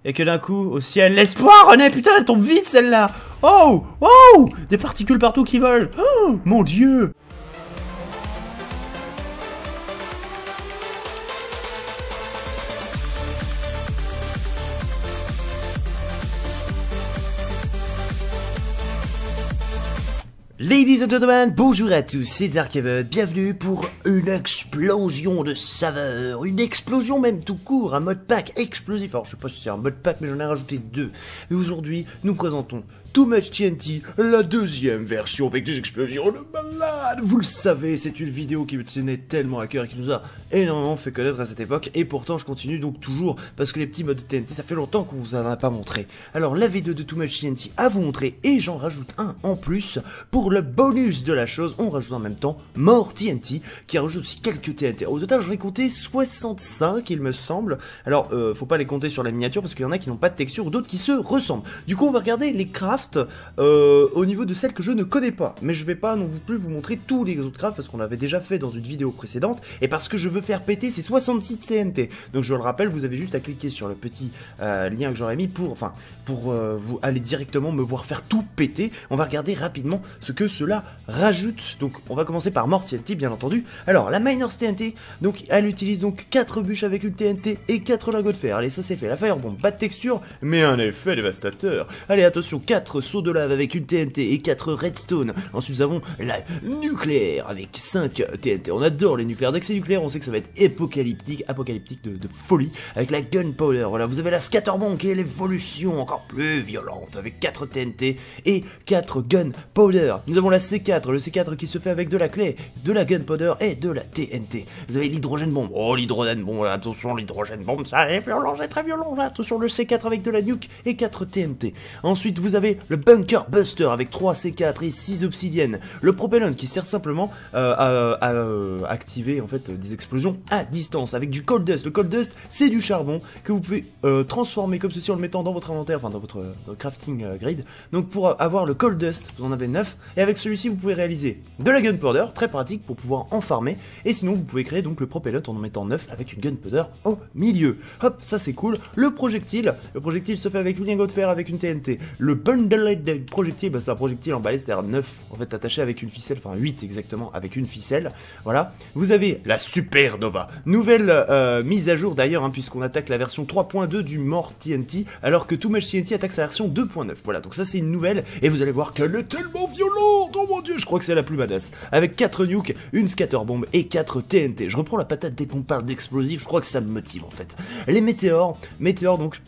Et que d'un coup, au ciel, l'espoir, René, putain, elle tombe vite celle-là. Oh, oh, des particules partout qui volent. Oh, mon Dieu. Ladies and gentlemen, bonjour à tous, c'est Darkhaven, bienvenue pour une explosion de saveurs, une explosion même tout court, un mode pack explosif. Alors je sais pas si c'est un mode pack mais j'en ai rajouté deux. Et aujourd'hui, nous présentons Too Much TNT, la deuxième version avec des explosions de malade. Vous le savez, c'est une vidéo qui me tenait tellement à cœur et qui nous a énormément fait connaître à cette époque. Et pourtant je continue donc toujours parce que les petits modes de TNT, ça fait longtemps qu'on vous en a pas montré. Alors la vidéo de Too Much TNT à vous montrer et j'en rajoute un en plus pour le bonus de la chose. On rajoute en même temps More TNT qui rajoute aussi quelques TNT. Au total j'en ai compté 65 il me semble. Alors faut pas les compter sur la miniature parce qu'il y en a qui n'ont pas de texture ou d'autres qui se ressemblent. Du coup on va regarder les crafts au niveau de celles que je ne connais pas. Mais je vais pas non plus vous montrer tous les autres crafts parce qu'on l'avait déjà fait dans une vidéo précédente et parce que je veux faire péter ces 66 TNT. Donc je le rappelle, vous avez juste à cliquer sur le petit lien que j'aurais mis pour vous aller directement me voir faire tout péter. On va regarder rapidement ce que cela rajoute. Donc on va commencer par More TNT bien entendu. Alors la Miners TNT, donc elle utilise donc 4 bûches avec une TNT et 4 lingots de fer. Allez, ça c'est fait. La Firebomb, pas de texture mais un effet dévastateur. Allez, attention, 4 sauts de lave avec une TNT et 4 redstone. Ensuite nous avons la nucléaire avec 5 TNT. On adore les nucléaires. Dès que c'est nucléaire, on sait que ça va être apocalyptique de folie avec la gunpowder. Voilà, vous avez la scatterbomb qui est l'évolution encore plus violente avec 4 TNT et 4 gunpowder. Nous avons la C4, le C4 qui se fait avec de la clé, de la gunpowder et de la TNT. Vous avez l'hydrogène bombe. Oh, l'hydrogène bombe, attention, l'hydrogène bombe, ça est violent, c'est très violent. Là. Attention, le C4 avec de la nuke et 4 TNT. Ensuite, vous avez le bunker buster avec 3 C4 et 6 obsidiennes. Le propellant qui sert simplement à activer en fait des explosions à distance avec du cold dust. Le cold dust, c'est du charbon que vous pouvez transformer comme ceci en le mettant dans votre inventaire, enfin dans votre crafting grid. Donc pour avoir le cold dust, vous en avez 9 et avec celui-ci vous pouvez réaliser de la gunpowder, très pratique pour pouvoir en farmer, et sinon vous pouvez créer donc le propellant en mettant 9 avec une gunpowder au milieu. Hop, ça c'est cool. Le projectile se fait avec une lingot de fer avec une TNT. Le bundled projectile, c'est un projectile emballé, c'est-à-dire 9 en fait attaché avec une ficelle, enfin 8 exactement avec une ficelle. Voilà. Vous avez la Supernova, nouvelle mise à jour d'ailleurs, hein, puisqu'on attaque la version 3.2 du More TNT, alors que Too Much TNT attaque sa version 2.9. Voilà, donc ça c'est une nouvelle, et vous allez voir qu'elle est tellement violente. Oh mon dieu, je crois que c'est la plus badass. Avec 4 nukes, une scatterbomb et 4 TNT. Je reprends la patate dès qu'on parle d'explosifs, je crois que ça me motive en fait. Les météores donc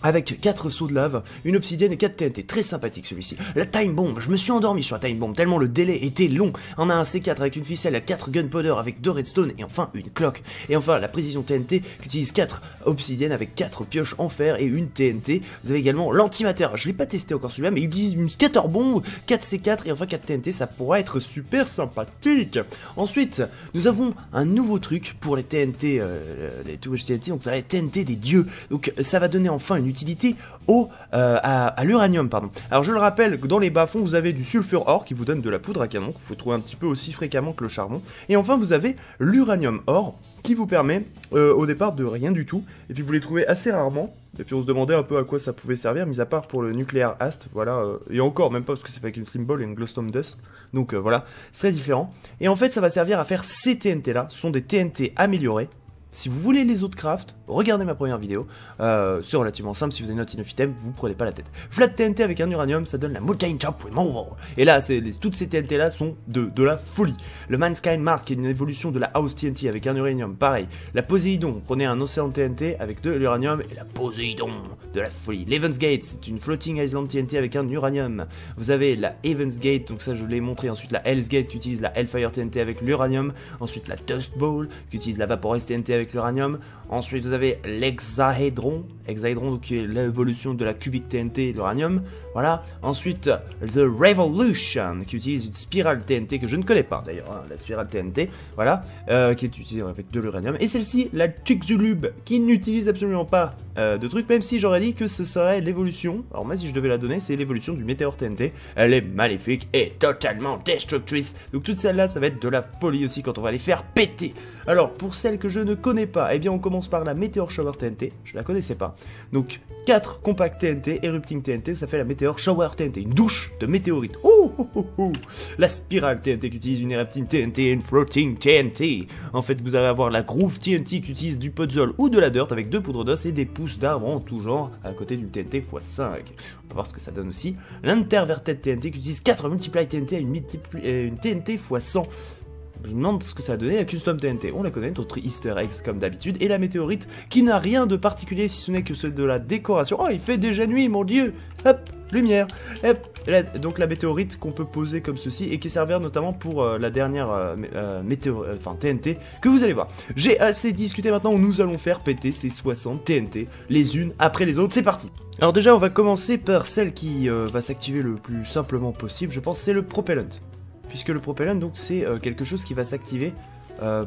avec 4 sauts de lave, une obsidienne et 4 TNT, très sympathique celui-ci. La time bomb, je me suis endormi sur la time bomb tellement le délai était long. On a un C4 avec une ficelle, à 4 gunpowder avec 2 redstone et enfin une cloque. Et enfin la précision TNT qui utilise 4 obsidiennes avec 4 pioches en fer et une TNT. Vous avez également l'antimatter, je l'ai pas testé encore celui-là mais il utilise une scatterbomb, 4 C4 et enfin 4 TNT, ça pourra être super sympathique. Ensuite, nous avons un nouveau truc pour les TNT, les Too Much TNT, donc la TNT des dieux. Donc ça va donner enfin une utilité à l'uranium, pardon. Alors je le rappelle, dans les bas-fonds, vous avez du sulfure or qui vous donne de la poudre à canon, qu'il faut trouver un petit peu aussi fréquemment que le charbon. Et enfin, vous avez l'uranium or qui vous permet au départ de rien du tout. Et puis vous les trouvez assez rarement. Et puis on se demandait un peu à quoi ça pouvait servir, mis à part pour le nucléaire ast, voilà. Et encore, même pas parce que c'est fait avec une slim ball et une glowstone dust. Donc voilà, c'est très différent. Et en fait, ça va servir à faire ces TNT là. Ce sont des TNT améliorés. Si vous voulez les autres crafts, regardez ma première vidéo, c'est relativement simple, si vous avez une note item, vous prenez pas la tête. Flat TNT avec un uranium, ça donne la Mountain Chop Removal. Et là, toutes ces TNT là sont de la folie. Le Manskind Mark qui est une évolution de la House TNT avec un uranium, pareil. La Poséidon, prenez un Océan TNT avec de l'uranium et la Poséidon, de la folie. L'Evans Gate, c'est une Floating Island TNT avec un uranium. Vous avez la Evans Gate, donc ça je l'ai montré, ensuite la Hell's Gate qui utilise la Hellfire TNT avec l'uranium, ensuite la Dust Bowl qui utilise la Vaporize TNT avec l'uranium. Ensuite vous avez l'Hexahedron, donc qui est l'évolution de la Cubic TNT et l'uranium. Voilà. Ensuite The Revolution qui utilise une spirale TNT que je ne connais pas d'ailleurs, hein, la spirale TNT, voilà, qui est utilisée avec de l'uranium. Et celle-ci, la Chicxulub, qui n'utilise absolument pas de truc, même si j'aurais dit que ce serait l'évolution. Alors moi si je devais la donner, c'est l'évolution du Météore TNT. Elle est maléfique et totalement destructrice. Donc toutes celles-là, ça va être de la folie aussi quand on va les faire péter. Alors pour celles que je ne connais pas, eh bien on commence commence par la Meteor Shower TNT, je la connaissais pas. Donc 4 Compact TNT, Erupting TNT, ça fait la Meteor Shower TNT, une douche de météorites. La Spirale TNT qui utilise une Erupting TNT et une Floating TNT. En fait, vous allez avoir la Groove TNT qui utilise du puzzle ou de la dirt avec 2 poudres d'os et des pousses d'arbres en tout genre à côté du TNT x5. On va voir ce que ça donne aussi. L'Interverted TNT qui utilise 4 Multiply TNT et une TNT x100. Je me demande ce que ça a donné. La Custom TNT, on la connaît, notre Easter eggs comme d'habitude. Et la météorite qui n'a rien de particulier si ce n'est que ceux de la décoration. Oh, il fait déjà nuit, mon dieu. Hop, lumière. Hop. Donc la météorite qu'on peut poser comme ceci et qui servira notamment pour la dernière TNT que vous allez voir. J'ai assez discuté maintenant, nous allons faire péter ces 60 TNT les unes après les autres. C'est parti. Alors déjà, on va commencer par celle qui va s'activer le plus simplement possible. Je pense c'est le Propellant. Puisque le propellant, donc, c'est quelque chose qui va s'activer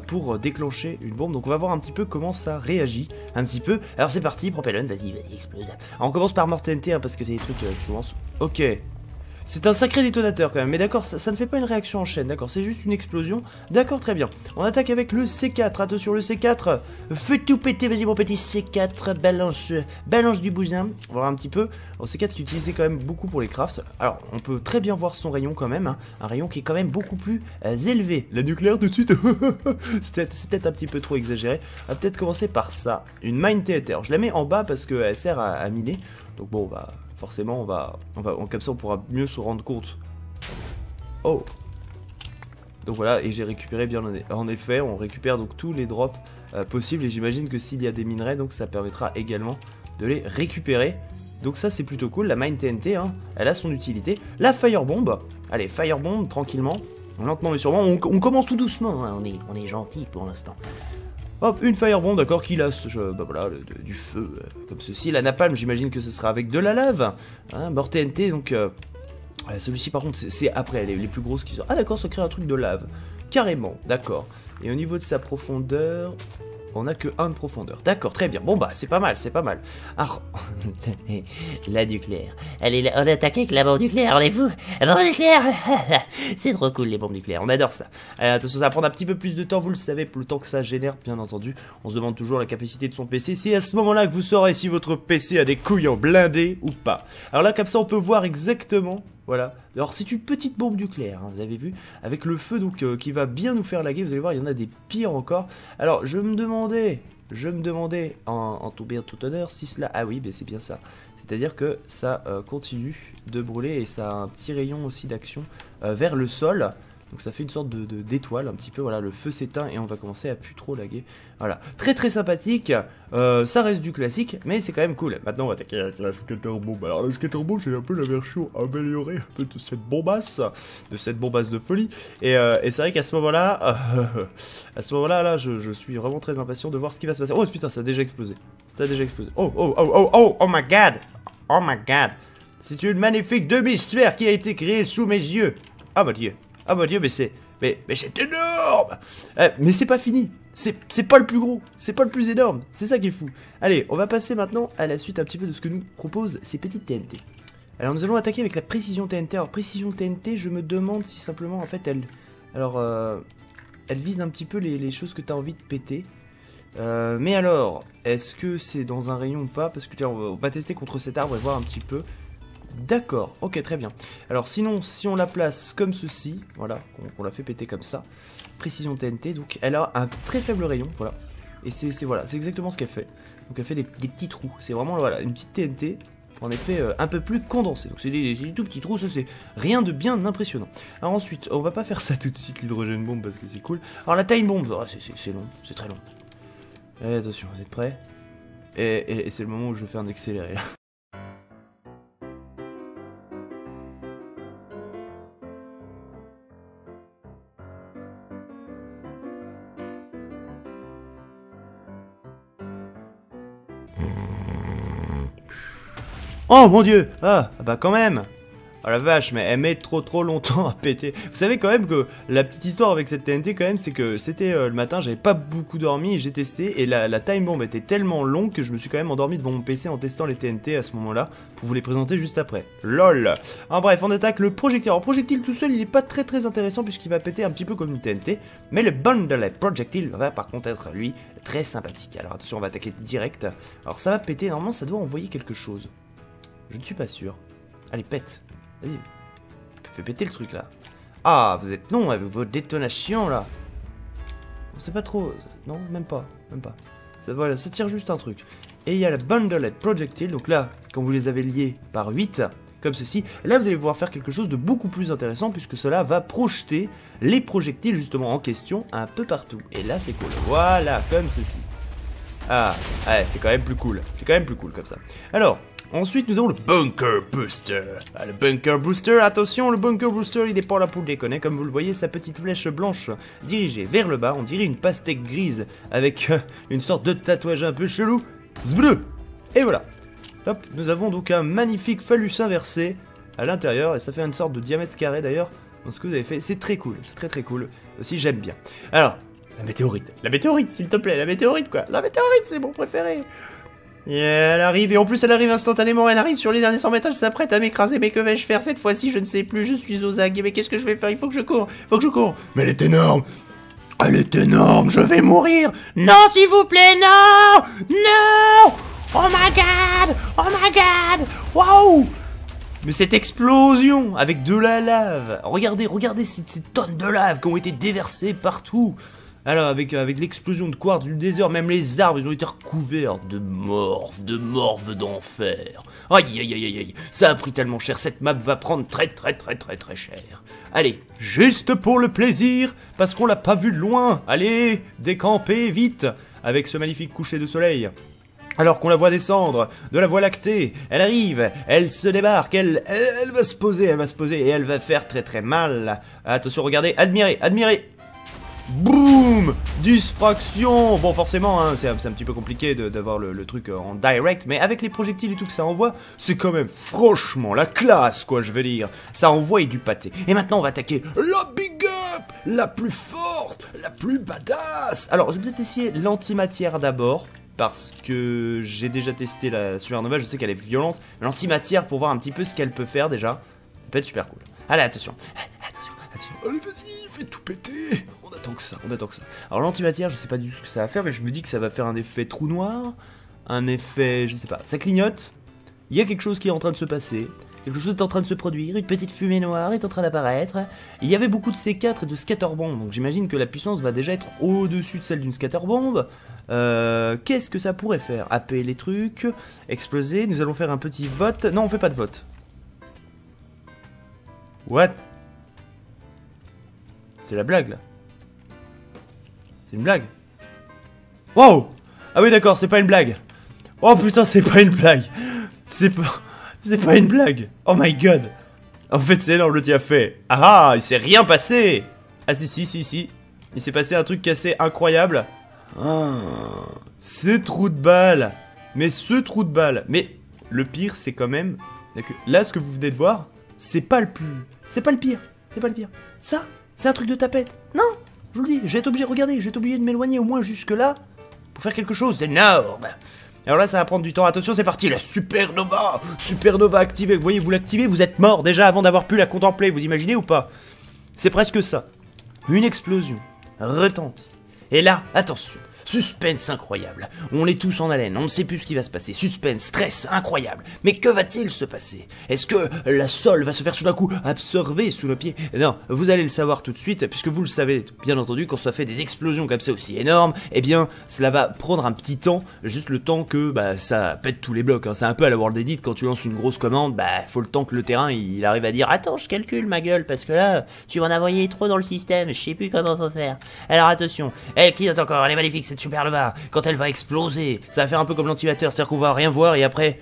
pour déclencher une bombe. Donc on va voir un petit peu comment ça réagit. Un petit peu. Alors c'est parti, propellant, vas-y, explose. Alors on commence par mort TNT, hein, parce que c'est des trucs qui commencent. Ok. C'est un sacré détonateur quand même, mais d'accord, ça ne fait pas une réaction en chaîne, d'accord, c'est juste une explosion, d'accord, très bien. On attaque avec le C4, attention le C4, fais tout péter, vas-y mon petit C4, balance du bousin, on va voir un petit peu. Le C4 qui est utilisé quand même beaucoup pour les crafts, alors on peut très bien voir son rayon quand même, hein, un rayon qui est quand même beaucoup plus élevé. La nucléaire tout de suite, c'est peut-être un petit peu trop exagéré, on va peut-être commencer par ça, une mine TNT, alors je la mets en bas parce qu'elle sert à miner, donc bon, bah... Forcément, comme ça on pourra mieux se rendre compte. Oh. Donc voilà, et j'ai récupéré bien en effet, on récupère donc tous les drops possibles. Et j'imagine que s'il y a des minerais, donc ça permettra également de les récupérer. Donc ça c'est plutôt cool, la mine TNT, hein, elle a son utilité. La Firebomb, allez, Firebomb, tranquillement, lentement mais sûrement, on commence tout doucement, hein, on est gentil pour l'instant. Hop, une Firebomb, d'accord, qui lance voilà, du feu, comme ceci. La Napalm, j'imagine que ce sera avec de la lave. Hein, Mort TNT, donc... celui-ci, par contre, c'est après, les plus grosses qui sont... Ah, d'accord, ça crée un truc de lave. Carrément, d'accord. Et au niveau de sa profondeur... On a que 1 de profondeur. D'accord, très bien. Bon bah, c'est pas mal, c'est pas mal. Alors, la nucléaire. Allez, on attaque avec la bombe nucléaire, on est fou. La bombe nucléaire. C'est trop cool les bombes nucléaires, on adore ça. Attention, ça va prendre un petit peu plus de temps, vous le savez, pour le temps que ça génère, bien entendu. On se demande toujours la capacité de son PC. C'est à ce moment-là que vous saurez si votre PC a des couilles en blindé ou pas. Alors là, comme ça, on peut voir exactement... Voilà, alors c'est une petite bombe nucléaire, hein, vous avez vu, avec le feu donc qui va bien nous faire laguer, vous allez voir, il y en a des pires encore. Alors je me demandais en tout bien tout honneur si cela... Ah oui, ben c'est bien ça, c'est-à-dire que ça continue de brûler et ça a un petit rayon aussi d'action vers le sol. Donc ça fait une sorte d'étoile un petit peu, voilà, le feu s'éteint et on va commencer à plus trop laguer. Voilà, très très sympathique, ça reste du classique, mais c'est quand même cool. Maintenant on va attaquer avec la Scatter Bomb. Alors la Scatter Bomb c'est un peu la version améliorée un peu de cette bombasse de folie. Et c'est vrai qu'à ce moment-là, là je suis vraiment très impatient de voir ce qui va se passer. Oh putain, ça a déjà explosé. Oh my god. Oh my god. C'est une magnifique demi-sphère qui a été créée sous mes yeux. Ah mon dieu. Ah mon dieu, mais c'est énorme. Mais c'est pas fini. C'est pas le plus gros. C'est pas le plus énorme. C'est ça qui est fou. Allez, on va passer maintenant à la suite un petit peu de ce que nous proposent ces petites TNT. Alors nous allons attaquer avec la précision TNT. Alors précision TNT, je me demande si simplement en fait elle vise un petit peu les choses que tu as envie de péter. Mais alors, est-ce que c'est dans un rayon ou pas? Parce que on va tester contre cet arbre et voir un petit peu. D'accord, ok, très bien. Alors sinon, si on la place comme ceci, voilà, qu'on la fait péter comme ça, précision TNT, donc elle a un très faible rayon, voilà. Et c'est exactement ce qu'elle fait. Donc elle fait des petits trous, c'est vraiment voilà, une petite TNT, en effet un peu plus condensée. Donc c'est des tout petits trous, ça c'est rien de bien impressionnant. Alors ensuite, on va pas faire ça tout de suite, l'hydrogène bombe, parce que c'est cool. Alors la time bomb, oh, c'est long, c'est très long. Allez, attention, vous êtes prêts? Et c'est le moment où je fais un accéléré là. Oh mon dieu! Ah bah quand même! Oh la vache, mais elle met trop longtemps à péter. Vous savez quand même que la petite histoire avec cette TNT quand même, c'est que c'était le matin, j'avais pas beaucoup dormi, j'ai testé, et la time bomb était tellement longue que je me suis quand même endormi devant mon PC en testant les TNT à ce moment-là, pour vous les présenter juste après. LOL. En bref, on attaque le projectile. Alors projectile tout seul, il est pas très intéressant puisqu'il va péter un petit peu comme une TNT, mais le Bundlehead Projectile va par contre être, lui, très sympathique. Alors attention, on va attaquer direct. Alors ça va péter, normalement ça doit envoyer quelque chose. Je ne suis pas sûr. Allez, pète. Vas-y. Fais péter le truc là. Ah, vous êtes long avec vos détonations là. On sait pas trop. Non, même pas. Ça, voilà, ça tire juste un truc. Et il y a la Bundlehead Projectile. Donc là, quand vous les avez liés par 8, comme ceci, là vous allez pouvoir faire quelque chose de beaucoup plus intéressant puisque cela va projeter les projectiles justement en question un peu partout. Et là c'est cool. Voilà, comme ceci. Ah, ouais, c'est quand même plus cool. C'est quand même plus cool comme ça. Alors, ensuite nous avons le Bunker Booster. Ah, le Bunker Booster, attention, le Bunker Booster il est pas là pour déconner. Comme vous le voyez, sa petite flèche blanche dirigée vers le bas. On dirait une pastèque grise avec une sorte de tatouage un peu chelou. Zbleu. Et voilà. Hop, nous avons donc un magnifique phallus inversé à l'intérieur. Et ça fait une sorte de diamètre carré d'ailleurs. Dans ce que vous avez fait, c'est très cool. C'est très cool. Aussi, j'aime bien. Alors, la météorite, s'il te plaît, la météorite quoi. La météorite, c'est mon préféré. Et elle arrive, et en plus elle arrive instantanément, elle arrive sur les derniers 100 mètres, elle s'apprête à m'écraser, mais que vais-je faire cette fois-ci? Je ne sais plus, je suis aux aguets, mais qu'est-ce que je vais faire? Il faut que je cours. Mais elle est énorme. Je vais mourir. Non, s'il vous plaît, non. Non. Oh my god. Waouh. Mais cette explosion avec de la lave. Regardez ces tonnes de lave qui ont été déversées partout. Alors avec l'explosion de quartz du désert, même les arbres ils ont été recouverts de morphes d'enfer. Aïe, ça a pris tellement cher, cette map va prendre très cher. Allez, juste pour le plaisir, parce qu'on l'a pas vu de loin, allez, décamper vite, avec ce magnifique coucher de soleil. Alors qu'on la voit descendre de la Voie lactée, elle arrive, elle se débarque, elle va se poser, et elle va faire très mal. Attention, regardez, admirez. Boum! Diffraction! Bon, forcément, hein, c'est un petit peu compliqué d'avoir le truc en direct, mais avec les projectiles et tout que ça envoie, c'est quand même franchement la classe, quoi, je veux dire. Ça envoie du pâté. Et maintenant, on va attaquer la big up! La plus forte! La plus badass! Alors, je vais peut-être essayer l'antimatière d'abord, parce que j'ai déjà testé la supernova, je sais qu'elle est violente. L'antimatière, pour voir un petit peu ce qu'elle peut faire déjà, ça peut être super cool. Allez, attention. Allez, vas-y, fais tout péter. On attend que ça. Alors l'antimatière, je sais pas du tout ce que ça va faire, mais je me dis que ça va faire un effet trou noir, un effet, je sais pas, ça clignote. Il y a quelque chose qui est en train de se passer, quelque chose est en train de se produire, une petite fumée noire est en train d'apparaître. Il y avait beaucoup de C4 et de scatterbomb, donc j'imagine que la puissance va déjà être au-dessus de celle d'une scatterbomb. Qu'est-ce que ça pourrait faire? Happer les trucs, exploser, nous allons faire un petit vote. Non, on fait pas de vote. What? C'est la blague là. C'est une blague. Wow. Ah oui d'accord, c'est pas une blague. Oh putain, c'est pas une blague. C'est pas une blague. Oh my god. En fait c'est énorme, le type a fait. Ah, il s'est rien passé. Ah si. Il s'est passé un truc assez incroyable. Ah, ce trou de balle. Mais le pire c'est quand même que là ce que vous venez de voir, c'est pas le pire. Ça, c'est un truc de tapette. Non, je vous le dis, je vais être obligé, regardez, je vais être obligé de m'éloigner au moins jusque là pour faire quelque chose d'énorme. Alors là, ça va prendre du temps. Attention, c'est parti, la supernova activée. Vous voyez, vous l'activez, vous êtes mort déjà avant d'avoir pu la contempler. Vous imaginez ou pas? C'est presque ça. Une explosion retentit. Et là, attention. Suspense incroyable. On est tous en haleine, on ne sait plus ce qui va se passer. Suspense, stress incroyable. Mais que va-t-il se passer? Est-ce que la sol va se faire tout d'un coup absorber sous nos pieds? Non, vous allez le savoir tout de suite, puisque vous le savez, bien entendu, quand ça fait des explosions comme ça aussi énormes, eh bien, cela va prendre un petit temps, juste le temps que ça pète tous les blocs. Hein. C'est un peu à la World Edit, quand tu lances une grosse commande, faut le temps que le terrain il arrive à dire « Attends, je calcule ma gueule, parce que là, tu m'en as envoyé trop dans le système, je sais plus comment faut faire. » Alors attention, elle clignote encore, elle est magnifique cette supernova, quand elle va exploser, ça va faire un peu comme l'antimateur, c'est-à-dire qu'on va rien voir et après,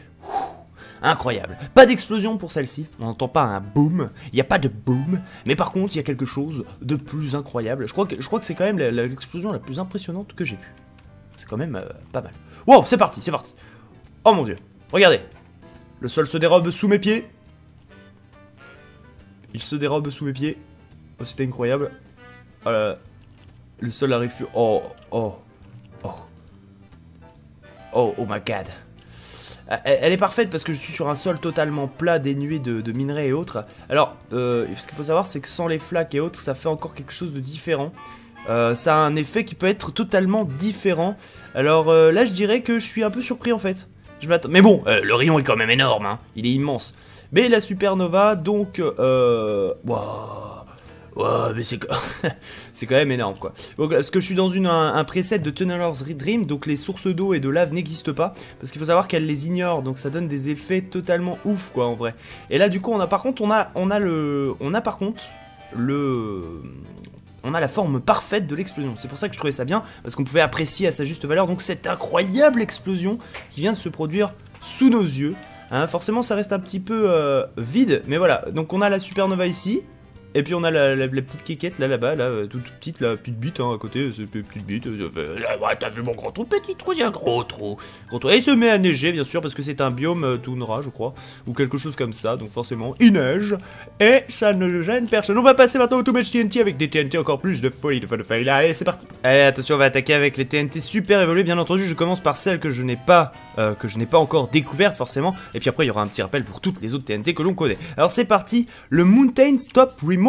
incroyable. Pas d'explosion pour celle-ci, on n'entend pas un boom, il n'y a pas de boom, mais par contre il y a quelque chose de plus incroyable. Je crois que c'est quand même l'explosion la plus impressionnante que j'ai vue. C'est quand même pas mal. Wow, c'est parti. Oh mon dieu, regardez, le sol se dérobe sous mes pieds. Il se dérobe sous mes pieds. Oh, c'était incroyable. Le sol arrive plus. Oh, oh, oh. Oh, oh my god. Elle est parfaite parce que je suis sur un sol totalement plat, dénué de minerais et autres. Alors, ce qu'il faut savoir, c'est que sans les flaques et autres, ça fait encore quelque chose de différent. Ça a un effet qui peut être totalement différent. Alors là, je dirais que je suis un peu surpris en fait. Je m'attends. Mais bon, le rayon est quand même énorme, hein. Il est immense. Mais la supernova, donc, wow. Ouais, mais c'est quand même énorme quoi. Donc, parce que je suis dans un preset de Tunneler's Dream, donc les sources d'eau et de lave n'existent pas, parce qu'il faut savoir qu'elle les ignore, donc ça donne des effets totalement ouf quoi en vrai. Et là du coup on a la forme parfaite de l'explosion. C'est pour ça que je trouvais ça bien, parce qu'on pouvait apprécier à sa juste valeur donc cette incroyable explosion qui vient de se produire sous nos yeux. Hein, forcément ça reste un petit peu vide, mais voilà. Donc on a la supernova ici. Et puis on a la petite quéquette là-bas, toute petite, la petite bite hein, à côté, c'est une petite bite, t'as vu mon gros trou, petit trou, il y a un gros trou. Et il se met à neiger bien sûr parce que c'est un biome toundra je crois, ou quelque chose comme ça, donc forcément il neige, et ça ne gêne personne. On va passer maintenant au Too Much TNT avec des TNT encore plus de folie, de fail, allez c'est parti. Allez attention on va attaquer avec les TNT super évoluées, bien entendu je commence par celle que je n'ai pas encore découverte forcément, et puis après il y aura un petit rappel pour toutes les autres TNT que l'on connaît. Alors c'est parti, le Mountain Top Removal.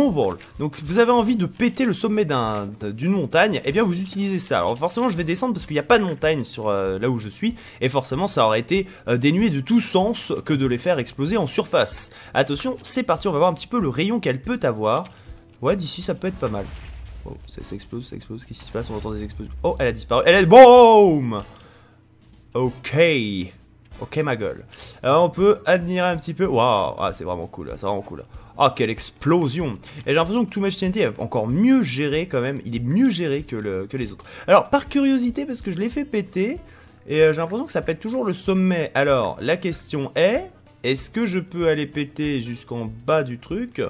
Donc vous avez envie de péter le sommet d'une montagne, et bien vous utilisez ça. Alors forcément je vais descendre parce qu'il n'y a pas de montagne sur là où je suis, et forcément ça aurait été dénué de tout sens que de les faire exploser en surface. Attention, c'est parti, on va voir un petit peu le rayon qu'elle peut avoir. Ouais, d'ici ça peut être pas mal. Oh, ça explose, qu'est-ce qui se passe? On entend des explosions. Oh, elle a disparu, elle est... Boom. Ok. Ok ma gueule. Alors on peut admirer un petit peu. Waouh, ah, c'est vraiment cool, c'est vraiment cool. Ah, quelle explosion! Et j'ai l'impression que Too Much TNT est encore mieux géré quand même. Il est mieux géré que les autres. Alors, par curiosité, parce que je l'ai fait péter, et j'ai l'impression que ça pète toujours le sommet. Alors, la question est-ce que je peux aller péter jusqu'en bas du truc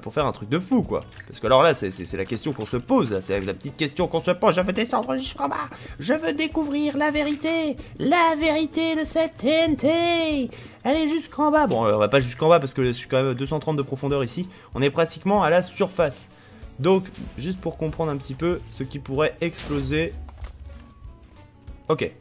pour faire un truc de fou, quoi? Parce que alors là, c'est la question qu'on se pose, là. C'est la petite question qu'on se pose. Je veux descendre jusqu'en bas. Je veux découvrir la vérité de cette TNT. Elle est jusqu'en bas. Bon, on va pas jusqu'en bas parce que je suis quand même à 230 de profondeur ici. On est pratiquement à la surface. Donc, juste pour comprendre un petit peu ce qui pourrait exploser. Ok.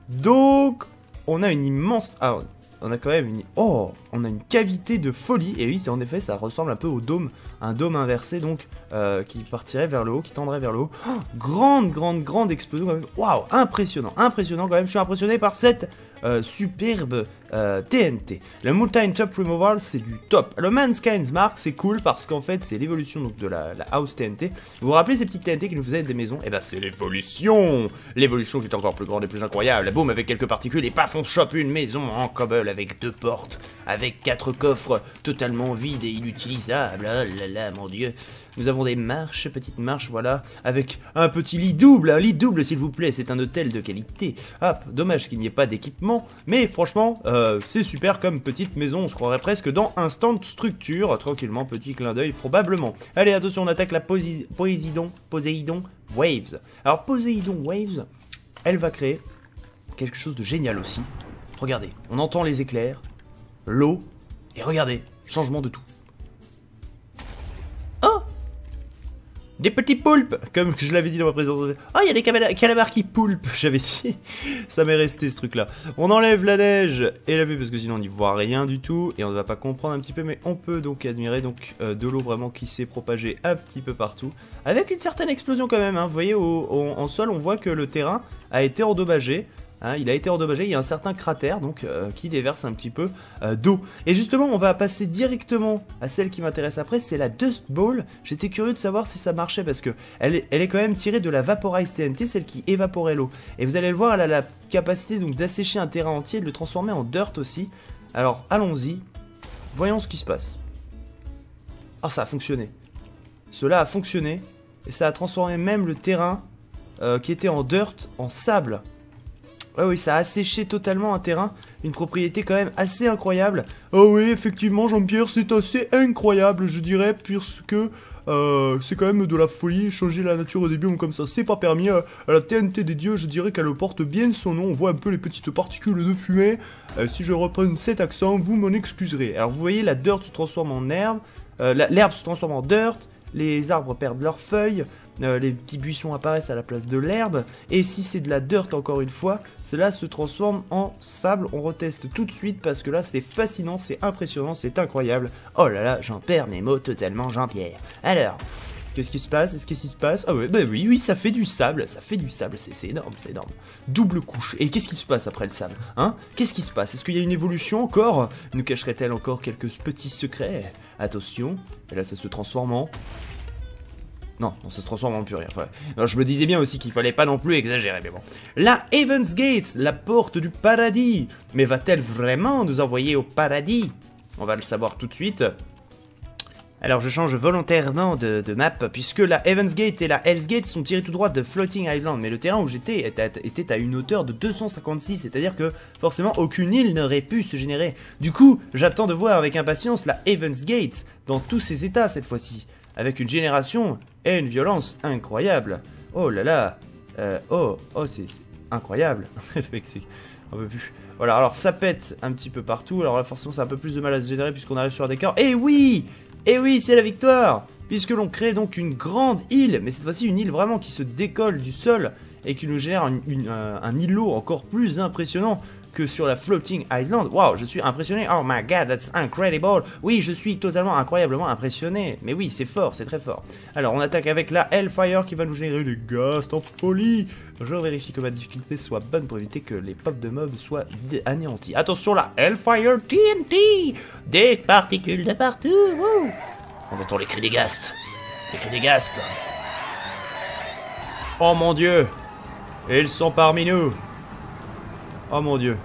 Donc, on a une immense... Ah, on a quand même une... Oh, on a une cavité de folie. Et oui, c'est en effet, ça ressemble un peu au dôme. Un dôme inversé, donc, qui partirait vers le haut, qui tendrait vers le haut. Oh, grande explosion quand même. Waouh, impressionnant quand même. Je suis impressionné par cette superbe TNT. Le Mountain Top Removal, c'est du top. Le Mankind's Mark, c'est cool parce qu'en fait, c'est l'évolution donc de la House TNT. Vous vous rappelez ces petites TNT qui nous faisaient des maisons? Eh ben, c'est l'évolution. L'évolution qui est encore plus grande et plus incroyable. Boum, avec quelques particules, et paf, on chope une maison en cobble avec 2 portes, avec 4 coffres totalement vides et inutilisables. Oh là là, mon dieu. Nous avons des marches, petites marches, voilà, avec un petit lit double, s'il vous plaît, c'est un hôtel de qualité. Hop, dommage qu'il n'y ait pas d'équipement, mais franchement, c'est super comme petite maison, on se croirait presque dans Instant Structure, tranquillement, petit clin d'œil, probablement. Allez, attention, on attaque la Poséidon Waves. Alors, Poséidon Waves, elle va créer quelque chose de génial aussi. Regardez, on entend les éclairs, l'eau, et regardez, changement de tout. Des petits poulpes, comme je l'avais dit dans ma présentation. Ah, il y a des calamars qui poulpent, j'avais dit. Ça m'est resté ce truc-là. On enlève la neige et la pluie parce que sinon on n'y voit rien du tout. Et on ne va pas comprendre un petit peu, mais on peut donc admirer donc, de l'eau vraiment qui s'est propagée un petit peu partout. Avec une certaine explosion quand même. Hein. Vous voyez, en sol, on voit que le terrain a été endommagé. Hein, il a été endommagé, il y a un certain cratère donc qui déverse un petit peu d'eau. Et justement, on va passer directement à celle qui m'intéresse après, c'est la Dust Ball. J'étais curieux de savoir si ça marchait parce que elle est quand même tirée de la Vaporize TNT, celle qui évaporait l'eau. Et vous allez le voir, elle a la capacité donc d'assécher un terrain entier et de le transformer en dirt aussi. Alors allons-y, voyons ce qui se passe. Ah, ça a fonctionné. Cela a fonctionné et ça a transformé même le terrain qui était en dirt en sable. Ouais, oui, ça a asséché totalement un terrain, une propriété quand même assez incroyable. Oh oui, effectivement, Jean-Pierre, c'est assez incroyable, je dirais, puisque c'est quand même de la folie. Changer la nature des biomes comme ça, c'est pas permis. À la TNT des dieux, je dirais qu'elle porte bien son nom. On voit un peu les petites particules de fumée. Si je reprends cet accent, vous m'en excuserez. Alors, vous voyez, la dirt se transforme en herbe. l'herbe se transforme en dirt, les arbres perdent leurs feuilles, les petits buissons apparaissent à la place de l'herbe, et si c'est de la dirt encore une fois, cela se transforme en sable. On reteste tout de suite parce que là c'est fascinant, c'est impressionnant, c'est incroyable. Oh là là, j'en perds mes mots totalement, Jean-Pierre. Alors, qu'est-ce qui se passe? Qu'est-ce qui se passe? Ah ouais, bah oui, ça fait du sable, c'est énorme, c'est énorme. Double couche. Et qu'est-ce qui se passe après le sable? Hein? Qu'est-ce qui se passe? Est-ce qu'il y a une évolution encore? Nous cacherait-elle encore quelques petits secrets? Attention, et là ça se transforme en... Non, ça se transforme en purée. Enfin, alors, je me disais bien aussi qu'il fallait pas non plus exagérer, mais bon. La Heaven's Gate, la porte du paradis. Mais va-t-elle vraiment nous envoyer au paradis? On va le savoir tout de suite. Alors je change volontairement de map, puisque la Heaven's Gate et la Hell's Gate sont tirées tout droit de Floating Island, mais le terrain où j'étais était à une hauteur de 256, c'est-à-dire que forcément aucune île n'aurait pu se générer. Du coup, j'attends de voir avec impatience la Heaven's Gate dans tous ses états cette fois-ci, avec une génération et une violence incroyable. Oh là là, c'est incroyable. Le mec, c'est... On peut plus. Voilà, alors ça pète un petit peu partout, alors là forcément ça a un peu plus de mal à se générer puisqu'on arrive sur un décor. Et oui, c'est la victoire, puisque l'on crée donc une grande île, mais cette fois-ci une île vraiment qui se décolle du sol et qui nous génère un îlot encore plus impressionnant que sur la Floating Island. Waouh, je suis impressionné. Oh my god, that's incredible. Oui, je suis totalement incroyablement impressionné. Mais oui, c'est fort, c'est très fort. Alors, on attaque avec la Hellfire qui va nous générer des ghasts en folie. Je vérifie que ma difficulté soit bonne pour éviter que les pops de mobs soient anéantis. Attention, la Hellfire TNT. Des particules de partout. Wouh. On entend les cris des ghasts. Les cris des ghasts. Oh mon dieu. Ils sont parmi nous. Oh mon dieu,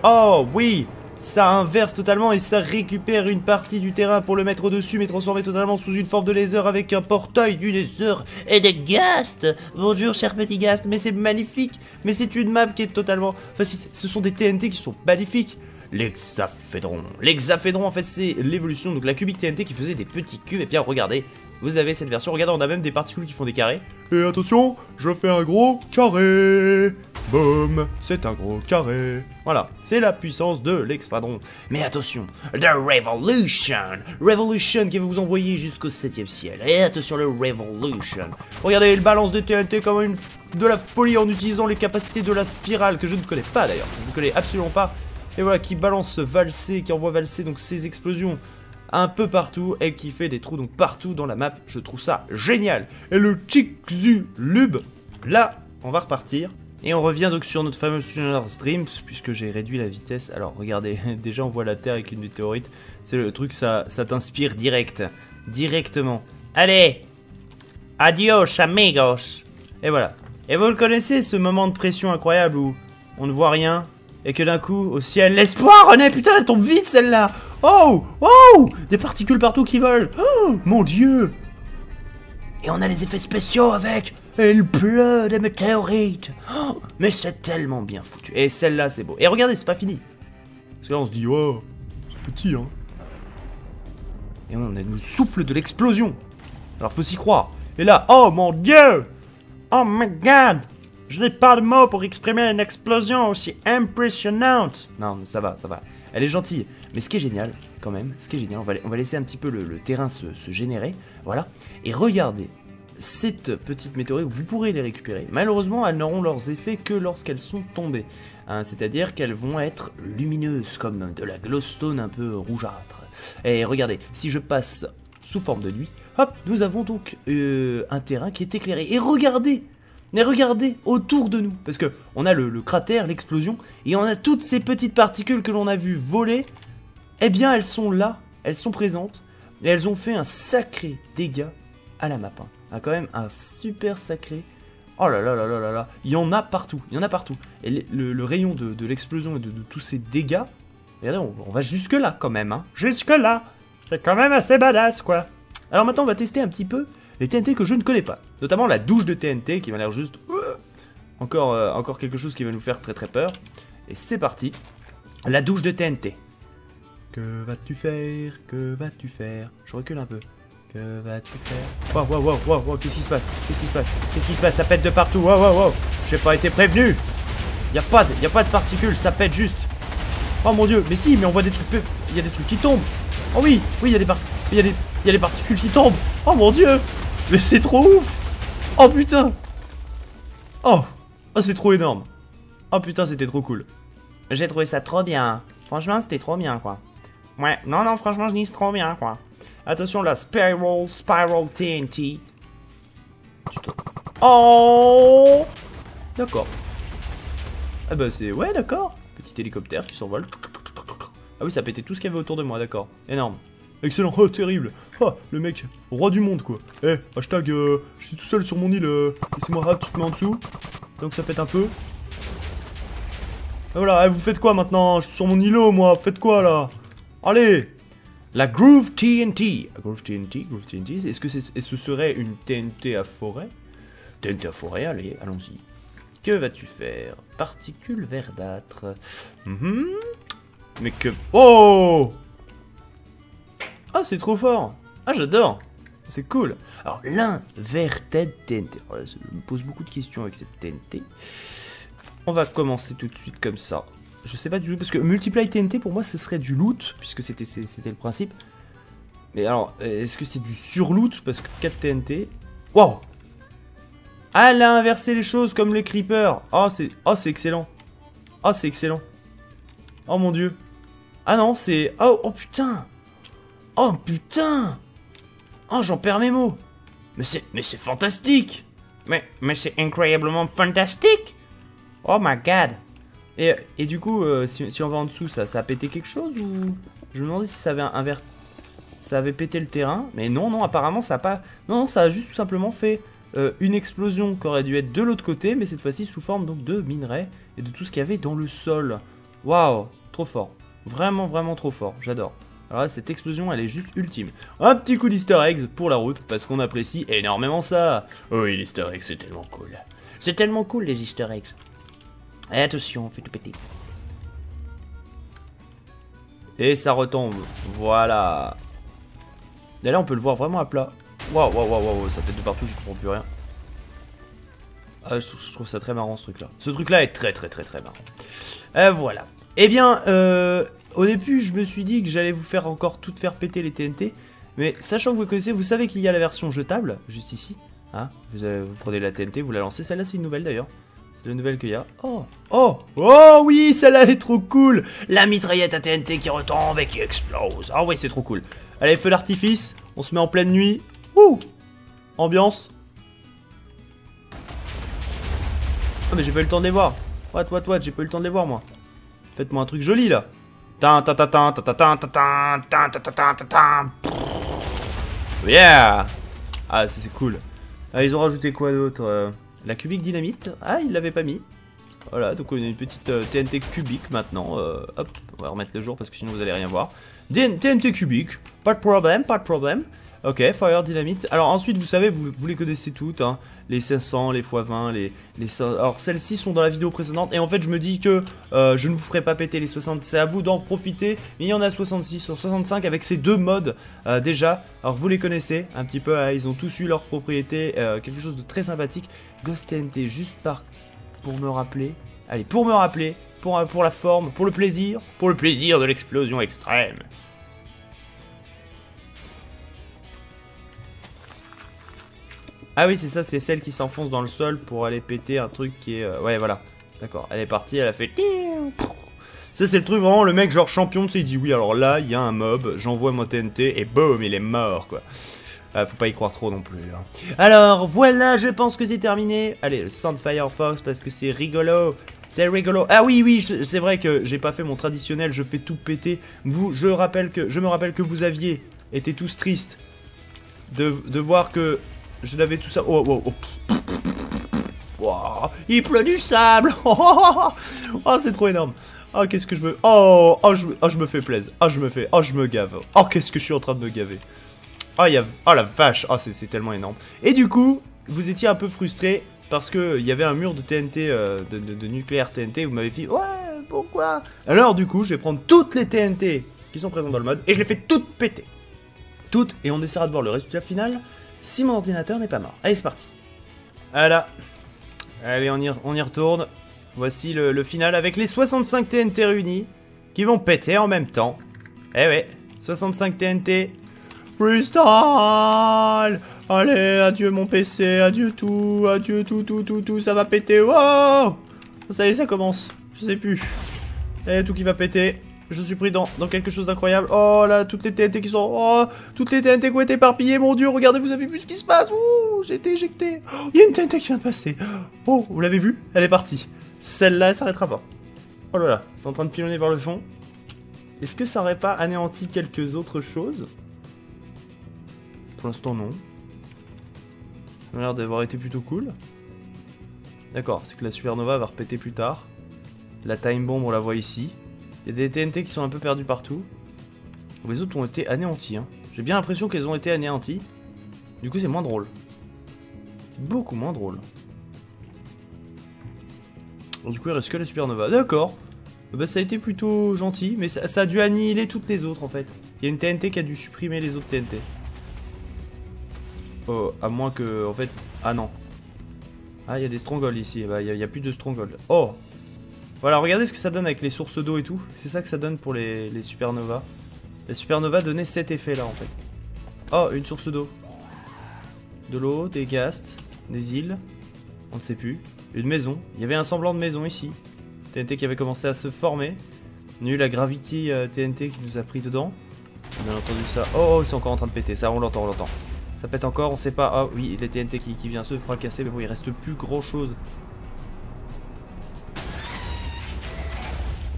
oh oui, ça inverse totalement et ça récupère une partie du terrain pour le mettre au-dessus, mais transformé totalement sous une forme de laser avec un portail du laser et des ghasts. Bonjour cher petit ghast, mais c'est magnifique, mais c'est une map qui est totalement... Enfin, ce sont des TNT qui sont magnifiques. L'hexaphédron en fait c'est l'évolution, donc la cubique TNT qui faisait des petits cubes, et bien regardez, vous avez cette version, regardez on a même des particules qui font des carrés. Et attention, je fais un gros carré. Boum, c'est un gros carré. Voilà, c'est la puissance de l'hexaphédron. Mais attention, The Revolution qui va vous envoyer jusqu'au 7ème ciel. Et attention le Revolution. Regardez, il balance des TNT comme de la folie en utilisant les capacités de la spirale, que je ne connais pas d'ailleurs, je ne connais absolument pas. Et voilà, qui balance valser, qui envoie valser donc ces explosions un peu partout et qui fait des trous donc partout dans la map. Je trouve ça génial. Et le Chicxulub, là, on va repartir. Et on revient donc sur notre fameux Stream, puisque j'ai réduit la vitesse. Alors regardez, déjà on voit la Terre avec une météorite. C'est le truc, ça t'inspire directement. Allez, adios amigos. Et voilà. Et vous le connaissez, ce moment de pression incroyable où on ne voit rien et que d'un coup, au ciel, l'espoir, René, putain, elle tombe vite celle-là. Oh, des particules partout qui volent. Oh, mon dieu. Et on a les effets spéciaux avec. Et il pleut des météorites. Oh, mais c'est tellement bien foutu. Et celle-là, c'est beau. Et regardez, c'est pas fini. Parce que là, on se dit, oh, c'est petit, hein. Et on a le souffle de l'explosion. Alors, faut s'y croire. Et là, oh mon dieu. Oh my god. Je n'ai pas de mots pour exprimer une explosion aussi impressionnante. Non, mais ça va. Elle est gentille. Mais ce qui est génial, quand même, on va laisser un petit peu le terrain se générer. Voilà. Et regardez. Cette petite météorite, vous pourrez les récupérer. Malheureusement, elles n'auront leurs effets que lorsqu'elles sont tombées. Hein, c'est-à-dire qu'elles vont être lumineuses, comme de la glowstone un peu rougeâtre. Et regardez, si je passe sous forme de nuit, hop, nous avons donc un terrain qui est éclairé. Et regardez autour de nous. Parce que on a le cratère, l'explosion, et on a toutes ces petites particules que l'on a vues voler. Eh bien, elles sont là, elles sont présentes, et elles ont fait un sacré dégât à la map. Hein. Quand même un super sacré. Oh là là là là là là. Il y en a partout. Et le rayon de l'explosion et de tous ces dégâts. Regardez, on va jusque là quand même. Hein. Jusque là. C'est quand même assez badass quoi. Alors maintenant on va tester un petit peu les TNT que je ne connais pas. Notamment la douche de TNT qui m'a l'air juste... Encore quelque chose qui va nous faire très très peur. Et c'est parti. La douche de TNT. Que vas-tu faire? Je recule un peu. Que vas-tu faire? Wow, qu'est-ce qui se passe? Ça pète de partout, wow. J'ai pas été prévenu. Y a pas de particules, ça pète juste. Oh mon dieu, mais si, mais on voit des trucs, il y a des trucs qui tombent. Oh oui, il y a des particules. Il y a les particules qui tombent. Oh mon dieu. Mais c'est trop ouf. Oh putain. Oh. Oh, c'est trop énorme. Oh putain, c'était trop cool. J'ai trouvé ça trop bien. Franchement, c'était trop bien, quoi. Ouais, non, non, franchement, je dis c'est trop bien, quoi. Attention, la Spiral TNT. Oh. D'accord. Ah bah c'est... Ouais, d'accord. Petit hélicoptère qui s'envole. Ah oui, ça a pété tout ce qu'il y avait autour de moi, d'accord. Énorme. Excellent, oh, terrible. Oh, le mec, roi du monde, quoi. Eh, hashtag, je suis tout seul sur mon île. Laissez-moi, hop, tu te mets en dessous. Donc ça pète un peu. Et voilà, vous faites quoi maintenant? Je suis sur mon îlot, moi. Faites quoi, là? Allez. La Groove TNT. Groove TNT, est-ce que ce serait une TNT à forêt? TNT à forêt, allez, allons-y. Que vas-tu faire? Particules verdâtres. Mais que... Oh! Ah, c'est trop fort. Ah, j'adore. C'est cool. Alors, l'inverted TNT. Alors, je me pose beaucoup de questions avec cette TNT. On va commencer tout de suite comme ça. Je sais pas du tout, parce que Multiply TNT, pour moi, ce serait du loot, puisque c'était le principe. Mais alors, est-ce que c'est du surloot? Parce que 4 TNT... Wow! Ah, elle a inversé les choses comme les creepers. Oh, c'est excellent. Oh, c'est excellent. Oh, mon dieu. Ah non, c'est... Oh, putain. Oh, putain. Oh, j'en perds mes mots. Mais c'est fantastique. Mais c'est incroyablement fantastique. Oh my god. Et du coup, si on va en dessous, ça a pété quelque chose ou... Je me demandais si ça avait ça avait pété le terrain. Mais non, apparemment, ça a pas... Non, ça a juste tout simplement fait... une explosion qui aurait dû être de l'autre côté, mais cette fois-ci sous forme donc de minerais et de tout ce qu'il y avait dans le sol. Waouh, trop fort. Vraiment, vraiment trop fort, j'adore. Alors là, cette explosion, elle est juste ultime. Un petit coup d'easter eggs pour la route, parce qu'on apprécie énormément ça. Oui, l'easter egg, c'est tellement cool. C'est tellement cool, les easter eggs. Et attention, fait tout péter. Et ça retombe, voilà. Et là, on peut le voir vraiment à plat. Waouh, ça pète de partout, j'y comprends plus rien. Ah, je trouve ça très marrant ce truc là. Ce truc là est très marrant. Voilà. Eh bien, au début, je me suis dit que j'allais vous faire encore tout faire péter les TNT. Mais sachant que vous connaissez, vous savez qu'il y a la version jetable, juste ici. Hein, vous prenez la TNT, vous la lancez. Celle-là, c'est une nouvelle d'ailleurs. C'est la nouvelle qu'il y a. Oh oui, celle-là, elle est trop cool. La mitraillette à TNT qui retombe et qui explose. Ah oui, c'est trop cool. Allez, feu d'artifice. On se met en pleine nuit. Ouh! Ambiance. Ah mais j'ai pas eu le temps de les voir. What, j'ai pas eu le temps de les voir moi. Faites-moi un truc joli là. Yeah! Ah c'est cool. Ah ils ont rajouté quoi d'autre? La cubique dynamite. Ah ils l'avaient pas mis. Voilà donc on a une petite TNT cubique maintenant. Hop, on va remettre le jour parce que sinon vous allez rien voir. TNT cubique. Pas de problème. Ok, Fire Dynamite. Alors ensuite, vous savez, vous les connaissez toutes, hein. Les 500, les x20, les 100. Alors celles-ci sont dans la vidéo précédente. Et en fait, je me dis que je ne vous ferai pas péter les 60. C'est à vous d'en profiter. Mais il y en a 66 sur 65 avec ces deux modes déjà. Alors vous les connaissez un petit peu. Ils ont tous eu leurs propriétés. Quelque chose de très sympathique. Ghost TNT, juste pour me rappeler. Allez, pour me rappeler. Pour la forme, pour le plaisir. Pour le plaisir de l'explosion extrême. Ah oui, c'est ça, c'est celle qui s'enfonce dans le sol pour aller péter un truc qui est... Ouais, voilà. D'accord, elle est partie, elle a fait... Ça, c'est le truc vraiment, le mec genre champion, tu sais, il dit oui, alors là, il y a un mob, j'envoie mon TNT et boum, il est mort, quoi. Faut pas y croire trop non plus. Hein. Alors, voilà, je pense que c'est terminé. Allez, le Sound Firefox, parce que c'est rigolo. C'est rigolo. Ah oui, c'est vrai que j'ai pas fait mon traditionnel, je fais tout péter. Je me rappelle que vous aviez été tous tristes de voir que... Je l'avais tout ça. Oh. Oh, il pleut du sable. Oh, c'est trop énorme. Oh, qu'est-ce que je me... je me fais plaisir. Je me gave. Oh, qu'est-ce que je suis en train de me gaver. Oh, la vache. Oh, c'est tellement énorme. Et du coup, vous étiez un peu frustré parce que il y avait un mur de TNT, de nucléaire TNT. Vous m'avez dit, ouais, pourquoi? Alors, du coup, je vais prendre toutes les TNT qui sont présentes dans le mode et je les fais toutes péter. Toutes. Et on essaiera de voir le résultat final. Si mon ordinateur n'est pas mort. Allez, c'est parti. Voilà. Allez, on y retourne. Voici le final avec les 65 TNT réunis qui vont péter en même temps. Eh ouais, 65 TNT freestyle. Allez, adieu mon PC, adieu tout, ça va péter. Wow. Ça y est, ça commence. Je sais plus. Et tout qui va péter. Je suis pris dans quelque chose d'incroyable. Oh là, toutes les TNT qui sont... Oh, toutes les TNT qui ont été éparpillées, mon dieu, regardez, vous avez vu ce qui se passe. Ouh, j'ai été éjecté. Oh, il y a une TNT qui vient de passer. Oh, vous l'avez vu? Elle est partie. Celle-là, elle s'arrêtera pas. Oh là là, c'est en train de pilonner vers le fond. Est-ce que ça aurait pas anéanti quelques autres choses? Pour l'instant, non. Ça a l'air d'avoir été plutôt cool. D'accord, c'est que la supernova va repéter plus tard. La time bomb, on la voit ici. Il y a des TNT qui sont un peu perdus partout. Les autres ont été anéantis. Hein. J'ai bien l'impression qu'elles ont été anéanties. Du coup, c'est moins drôle. Beaucoup moins drôle. Alors, du coup, il reste que la supernova. D'accord. Bah, ça a été plutôt gentil. Mais ça a dû annihiler toutes les autres, en fait. Il y a une TNT qui a dû supprimer les autres TNT. Oh, à moins que... En fait... Ah non. Ah, il y a des strongholds ici. Bah, il y a plus de strongholds. Oh! Voilà, regardez ce que ça donne avec les sources d'eau et tout. C'est ça que ça donne pour les supernovas. La supernova donnait cet effet là en fait. Oh, une source d'eau. De l'eau, des ghasts, des îles. On ne sait plus. Une maison. Il y avait un semblant de maison ici. TNT qui avait commencé à se former. On a eu la Gravity TNT qui nous a pris dedans. On a entendu ça. Oh, c'est encore en train de péter. Ça, on l'entend, on l'entend. Ça pète encore, on sait pas. Ah oui, les TNT qui vient se fracasser. Mais bon, il reste plus grand chose.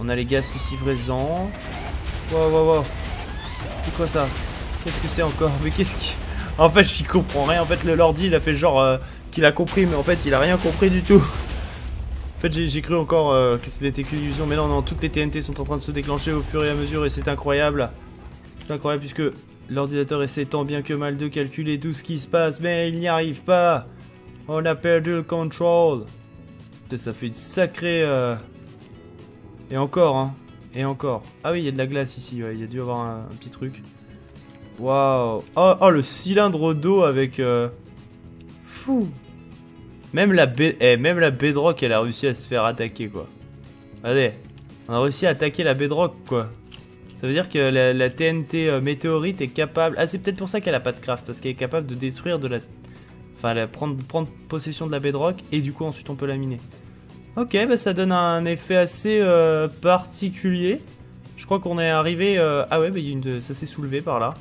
On a les ghasts ici présents. Wow. C'est quoi ça? Qu'est-ce que c'est encore? Mais qu'est-ce qui... En fait, j'y comprends rien. En fait, le Lordi, il a fait genre qu'il a compris, mais en fait, il a rien compris du tout. En fait, j'ai cru encore que c'était qu'une illusion. Mais non, non, toutes les TNT sont en train de se déclencher au fur et à mesure et c'est incroyable. C'est incroyable puisque l'ordinateur essaie tant bien que mal de calculer tout ce qui se passe, mais il n'y arrive pas. On a perdu le control. Putain, ça fait une sacrée... Et encore, hein. Et encore. Ah oui, il y a de la glace ici, ouais. Il y a dû avoir un petit truc. Waouh. Oh, le cylindre d'eau avec... Fou. Même la bedrock, elle a réussi à se faire attaquer, quoi. Allez. On a réussi à attaquer la bedrock, quoi. Ça veut dire que la TNT météorite est capable... Ah, c'est peut-être pour ça qu'elle a pas de craft. Parce qu'elle est capable de détruire de la... Enfin, prendre possession de la bedrock. Et du coup, ensuite, on peut la miner. Ok, bah ça donne un effet assez particulier. Je crois qu'on est arrivé... Ah ouais, bah ça s'est soulevé par là.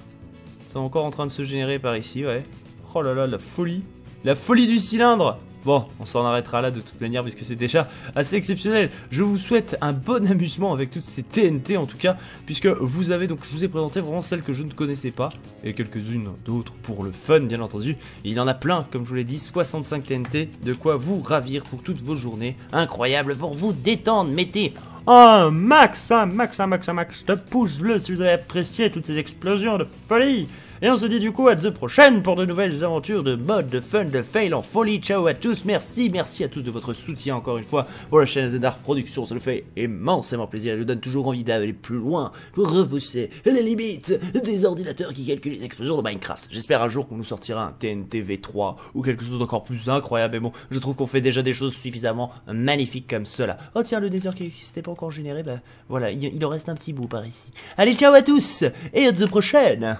C'est encore en train de se générer par ici, ouais. Oh là là, la folie. La folie du cylindre. Bon, on s'en arrêtera là de toute manière puisque c'est déjà assez exceptionnel. Je vous souhaite un bon amusement avec toutes ces TNT en tout cas, puisque vous avez donc, je vous ai présenté vraiment celles que je ne connaissais pas et quelques-unes d'autres pour le fun bien entendu. Et il y en a plein, comme je vous l'ai dit, 65 TNT, de quoi vous ravir pour toutes vos journées. Incroyable pour vous détendre, mettez un max de pouces bleus si vous avez apprécié toutes ces explosions de folie. Et on se dit du coup à the prochaine pour de nouvelles aventures de mode, de fun, de fail en folie. Ciao à tous, merci à tous de votre soutien encore une fois pour la chaîne Zedar Productions. Ça le fait immensément plaisir, elle nous donne toujours envie d'aller plus loin pour repousser les limites des ordinateurs qui calculent les explosions de Minecraft. J'espère un jour qu'on nous sortira un TNT V3 ou quelque chose d'encore plus incroyable. Mais bon, je trouve qu'on fait déjà des choses suffisamment magnifiques comme cela. Oh tiens, le désert qui n'existait pas encore généré, bah voilà, il en reste un petit bout par ici. Allez, ciao à tous et à the prochaine.